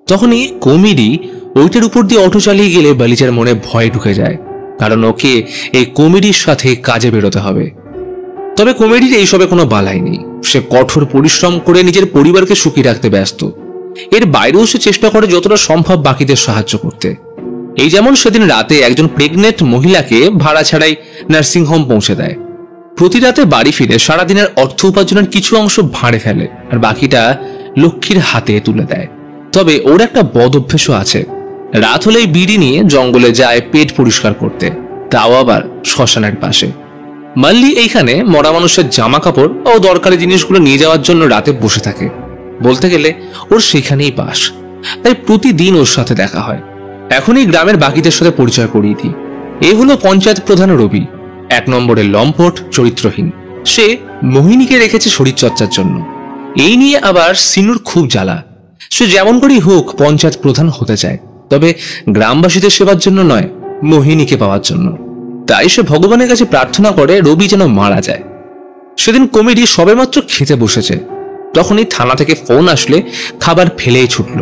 তখনই কমিডি ওইটার উপর দিয়ে অটো চালিয়ে গেলে বালিজার মনে ভয় ঢুকে যায়, কারণ ওকে এই কমিডির সাথে কাজে বেরোতে হবে। তবে কমিডির এইসবে কোনো বালাই নেই। সে কঠোর পরিশ্রম করে নিজের পরিবারকে সুখী রাখতে ব্যস্ত। এর বাইরেও সে চেষ্টা করে যতটা সম্ভব বাকিদের সাহায্য করতে। এই যেমন সেদিন রাতে একজন প্রেগনেন্ট মহিলাকে ভাড়া ছাড়াই নার্সিংহোম পৌঁছে দেয়। প্রতি রাতে বাড়ি ফিরে সারাদিনের অর্থ উপার্জনের কিছু অংশ ভাঁড়ে ফেলে আর বাকিটা লক্ষ্মীর হাতে তুলে দেয়। তবে ওর একটা বদ অভ্যেসও আছে। রাত হলেই বিড়ি নিয়ে জঙ্গলে যায় পেট পরিষ্কার করতে, তাও আবার শ্মশানের পাশে। মাল্লি এইখানে মরা মানুষের জামা কাপড় ও দরকারি জিনিসগুলো নিয়ে যাওয়ার জন্য রাতে বসে থাকে। বলতে গেলে ওর সেখানেই বাস, তাই প্রতিদিন ওর সাথে দেখা হয়। এখনই গ্রামের বাকিদের সাথে পরিচয় করিয়ে দিই। এ হলো পঞ্চায়েত প্রধান রবি, 1 নম্বরের লম্পট, চরিত্রহীন। সে মোহিনীকে রেখেছে শরীরচর্চার জন্য। এই নিয়ে আবার সিনুর খুব জ্বালা। সে যেমন করেই হোক পঞ্চায়েত প্রধান হতে চায়, তবে গ্রামবাসীদের সেবার জন্য নয়, মোহিনীকে পাওয়ার জন্য। তাই সে ভগবানের কাছে প্রার্থনা করে রবি যেন মারা যায়। সেদিন কমিটি সবেমাত্র খেতে বসেছে, তখনই থানা থেকে ফোন আসলে খাবার ফেলেই ছুটল।